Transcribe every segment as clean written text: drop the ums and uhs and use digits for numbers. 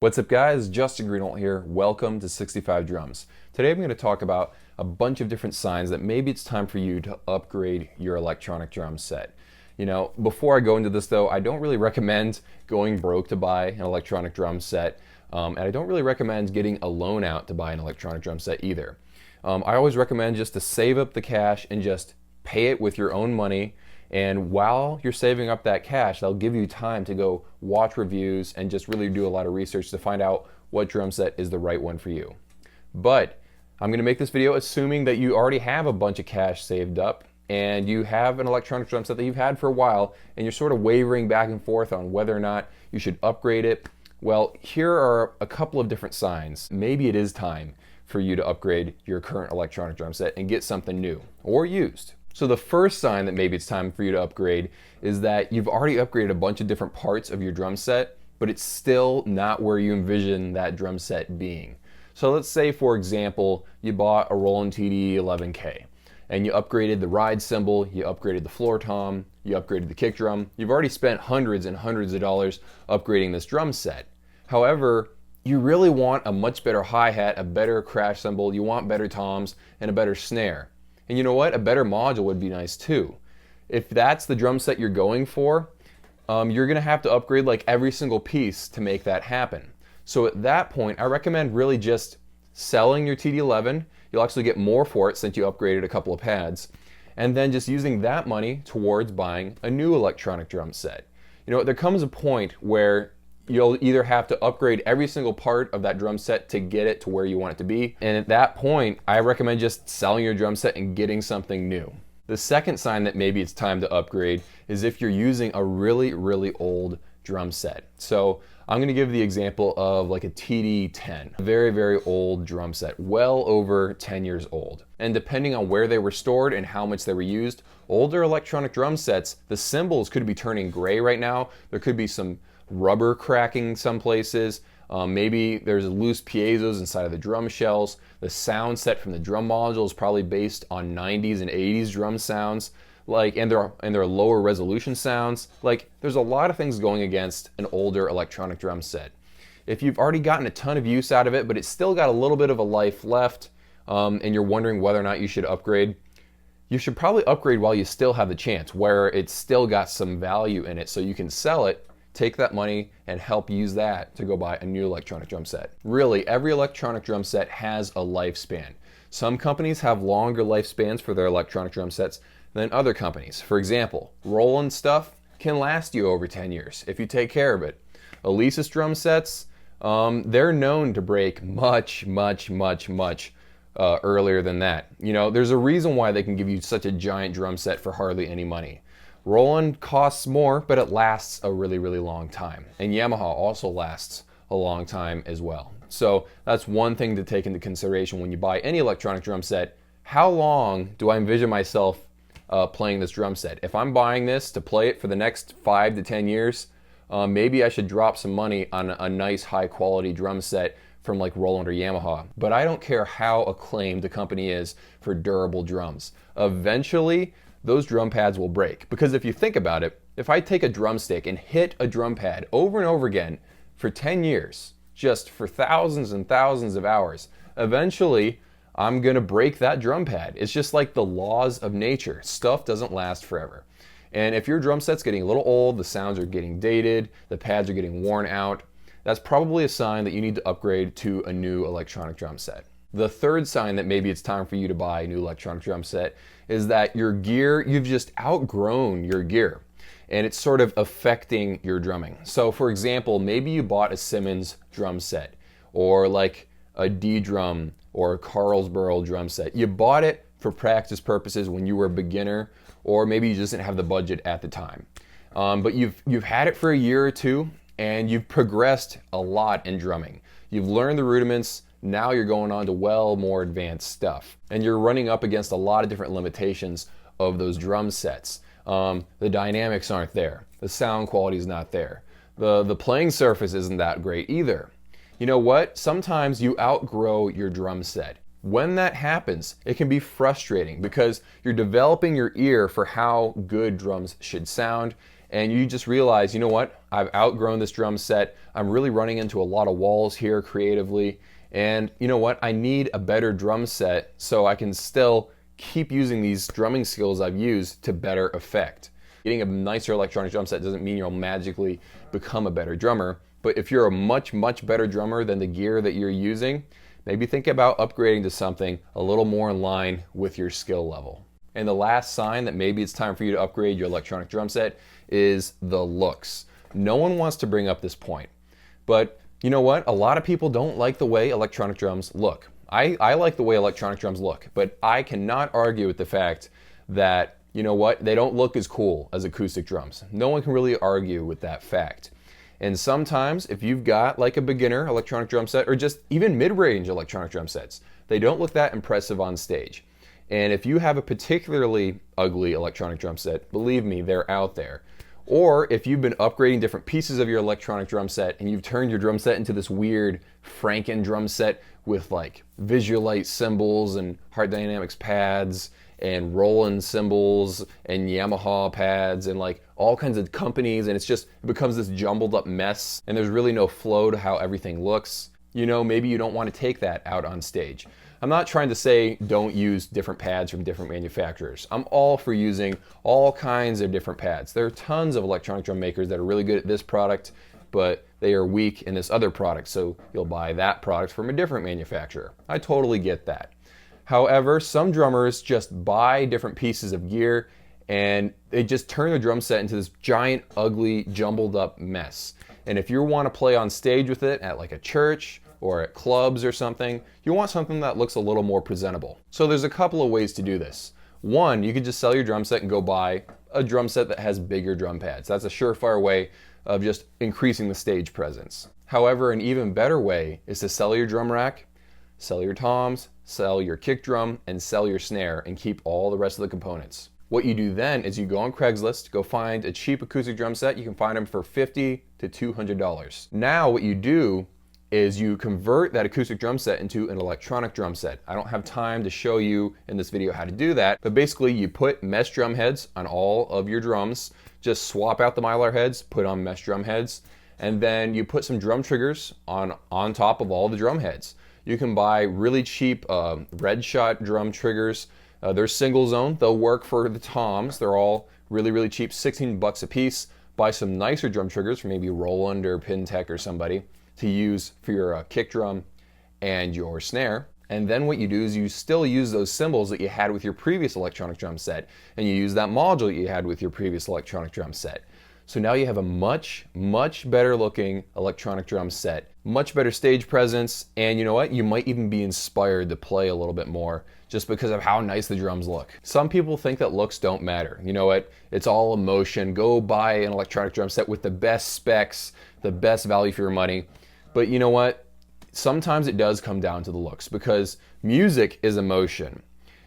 What's up guys, Justin Greenwald here. Welcome to 65 Drums. Today I'm going to talk about a bunch of different signs that maybe it's time for you to upgrade your electronic drum set. Before I go into this though, I don't really recommend going broke to buy an electronic drum set, and I don't really recommend getting a loan out to buy an electronic drum set either. I always recommend just to save up the cash and just pay it with your own money. And while you're saving up that cash, that'll give you time to go watch reviews and just really do a lot of research to find out what drum set is the right one for you. But I'm going to make this video assuming that you already have a bunch of cash saved up and you have an electronic drum set that you've had for a while and you're sort of wavering back and forth on whether or not you should upgrade it. Well, here are a couple of different signs. Maybe it is time for you to upgrade your current electronic drum set and get something new or used. So the first sign that maybe it's time for you to upgrade is that you've already upgraded a bunch of different parts of your drum set, but it's still not where you envision that drum set being. So let's say, for example, you bought a Roland TD-11K and you upgraded the ride cymbal, you upgraded the floor tom, you upgraded the kick drum. You've already spent hundreds and hundreds of dollars upgrading this drum set. However, you really want a much better hi-hat, a better crash cymbal, you want better toms, and a better snare. And you know what? A better module would be nice too. If that's the drum set you're going for, you're going to have to upgrade like every single piece to make that happen. So at that point, I recommend really just selling your TD-11. You'll actually get more for it since you upgraded a couple of pads. And then just using that money towards buying a new electronic drum set. There comes a point where you'll either have to upgrade every single part of that drum set to get it to where you want it to be. And at that point, I recommend just selling your drum set and getting something new. The second sign that maybe it's time to upgrade is if you're using a really, really old drum set. So I'm going to give the example of like a TD-10, a very, very old drum set, well over 10 years old. And depending on where they were stored and how much they were used, older electronic drum sets, the cymbals could be turning gray right now. There could be some rubber cracking some places. Maybe there's loose piezos inside of the drum shells. The sound set from the drum module is probably based on 90s and 80s drum sounds, and there are lower resolution sounds. There's a lot of things going against an older electronic drum set. If you've already gotten a ton of use out of it, but it's still got a little bit of a life left, and you're wondering whether or not you should upgrade, you should probably upgrade while you still have the chance, where it's still got some value in it, so you can sell it, take that money and help use that to go buy a new electronic drum set. Really, every electronic drum set has a lifespan. Some companies have longer lifespans for their electronic drum sets than other companies. For example, Roland stuff can last you over 10 years if you take care of it. Alesis drum sets, they're known to break much earlier than that. There's a reason why they can give you such a giant drum set for hardly any money. Roland costs more, but it lasts a really, really long time. And Yamaha also lasts a long time as well. So that's one thing to take into consideration when you buy any electronic drum set. How long do I envision myself playing this drum set? If I'm buying this to play it for the next 5 to 10 years, maybe I should drop some money on a nice high quality drum set from like Roland or Yamaha. But I don't care how acclaimed the company is for durable drums. Eventually, those drum pads will break. Because if you think about it, if I take a drumstick and hit a drum pad over and over again for 10 years, just for thousands and thousands of hours, eventually I'm gonna break that drum pad. It's just like the laws of nature. Stuff doesn't last forever. And if your drum set's getting a little old, the sounds are getting dated, the pads are getting worn out, that's probably a sign that you need to upgrade to a new electronic drum set. The third sign that maybe it's time for you to buy a new electronic drum set is that your gear, you've just outgrown your gear and it's sort of affecting your drumming. So for example, maybe you bought a Simmons drum set or like a D-drum or a Carlsboro drum set. You bought it for practice purposes when you were a beginner, or maybe you just didn't have the budget at the time. But you've had it for a year or two and you've progressed a lot in drumming. You've learned the rudiments. Now you're going on to well more advanced stuff. And you're running up against a lot of different limitations of those drum sets. The dynamics aren't there. The sound quality is not there. The playing surface isn't that great either. You know what? Sometimes you outgrow your drum set. When that happens, it can be frustrating because you're developing your ear for how good drums should sound, and you just realize, you know what, I've outgrown this drum set. I'm really running into a lot of walls here creatively, and you know what, I need a better drum set so I can still keep using these drumming skills I've used to better effect. Getting a nicer electronic drum set doesn't mean you'll magically become a better drummer, but if you're a much better drummer than the gear that you're using, maybe think about upgrading to something a little more in line with your skill level. And the last sign that maybe it's time for you to upgrade your electronic drum set is the looks. No one wants to bring up this point, but you know what? A lot of people don't like the way electronic drums look. I like the way electronic drums look, but I cannot argue with the fact that, you know what, they don't look as cool as acoustic drums. No one can really argue with that fact. And sometimes if you've got like a beginner electronic drum set or just even mid-range electronic drum sets, they don't look that impressive on stage. And if you have a particularly ugly electronic drum set, believe me, they're out there. Or if you've been upgrading different pieces of your electronic drum set and you've turned your drum set into this weird Franken drum set with like Visualite cymbals and Hard Dynamics pads and Roland cymbals and Yamaha pads and like all kinds of companies, and it becomes this jumbled up mess and there's really no flow to how everything looks. You know, maybe you don't want to take that out on stage. I'm not trying to say don't use different pads from different manufacturers. I'm all for using all kinds of different pads. There are tons of electronic drum makers that are really good at this product, but they are weak in this other product, so you'll buy that product from a different manufacturer. I totally get that. However, some drummers just buy different pieces of gear and they just turn the drum set into this giant, ugly, jumbled up mess. And if you want to play on stage with it at like a church or at clubs or something, you want something that looks a little more presentable. So there's a couple of ways to do this. One, you could just sell your drum set and go buy a drum set that has bigger drum pads. That's a surefire way of just increasing the stage presence. However, an even better way is to sell your drum rack, sell your toms, sell your kick drum, and sell your snare, and keep all the rest of the components. What you do then is you go on Craigslist, go find a cheap acoustic drum set. You can find them for $50 to $200. Now what you do is you convert that acoustic drum set into an electronic drum set. I don't have time to show you in this video how to do that, but basically you put mesh drum heads on all of your drums, just swap out the Mylar heads, put on mesh drum heads, and then you put some drum triggers on top of all the drum heads. You can buy really cheap red shot drum triggers. They're single zone, they'll work for the toms. They're all really cheap, 16 bucks a piece. Buy some nicer drum triggers from maybe Roland or Pintech or somebody to use for your kick drum and your snare. And then what you do is you still use those cymbals that you had with your previous electronic drum set, and you use that module you had with your previous electronic drum set. So now you have a much better looking electronic drum set, much better stage presence, and you know what? You might even be inspired to play a little bit more just because of how nice the drums look. Some people think that looks don't matter. You know what? It's all emotion. Go buy an electronic drum set with the best specs, the best value for your money. But you know what? Sometimes it does come down to the looks, because music is emotion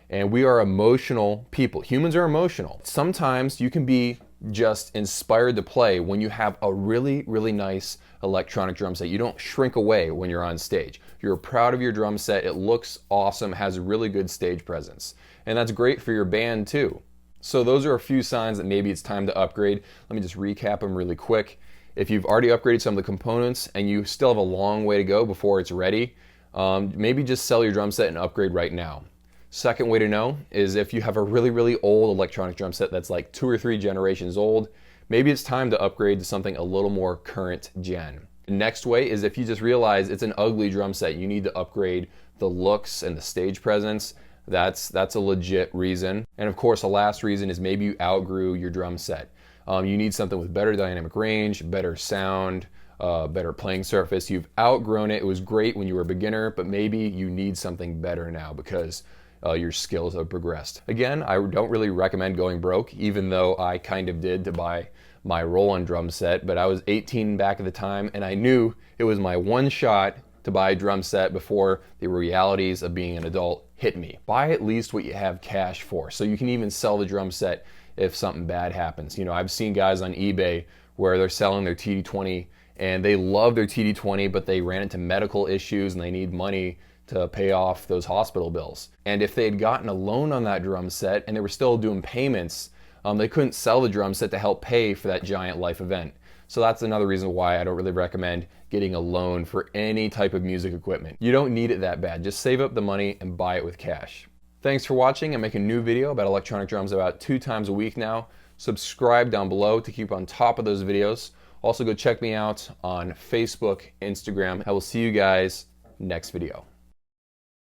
and we are emotional people. Humans are emotional. Sometimes you can be just inspired to play when you have a really nice electronic drum set. You don't shrink away when you're on stage. You're proud of your drum set. It looks awesome, has a really good stage presence. And that's great for your band too. So those are a few signs that maybe it's time to upgrade. Let me just recap them really quick. If you've already upgraded some of the components and you still have a long way to go before it's ready, maybe just sell your drum set and upgrade right now. Second way to know is if you have a really old electronic drum set that's like 2 or 3 generations old, maybe it's time to upgrade to something a little more current gen. The next way is if you just realize it's an ugly drum set, you need to upgrade the looks and the stage presence. That's a legit reason. And of course, the last reason is maybe you outgrew your drum set. You need something with better dynamic range, better sound, better playing surface. You've outgrown it. It was great when you were a beginner, but maybe you need something better now because your skills have progressed. Again, I don't really recommend going broke, even though I kind of did to buy my Roland drum set, but I was 18 back at the time and I knew it was my one shot to buy a drum set before the realities of being an adult hit me. Buy at least what you have cash for, so you can even sell the drum set if something bad happens. You know, I've seen guys on eBay where they're selling their TD20 and they love their TD20, but they ran into medical issues and they need money to pay off those hospital bills. And if they had gotten a loan on that drum set and they were still doing payments They couldn't sell the drum set to help pay for that giant life event. So that's another reason why I don't really recommend getting a loan for any type of music equipment. You don't need it that bad. Just save up the money and buy it with cash. Thanks for watching. I make a new video about electronic drums about 2 times a week now. Subscribe down below to keep on top of those videos. Also go check me out on Facebook, Instagram. I will see you guys next video.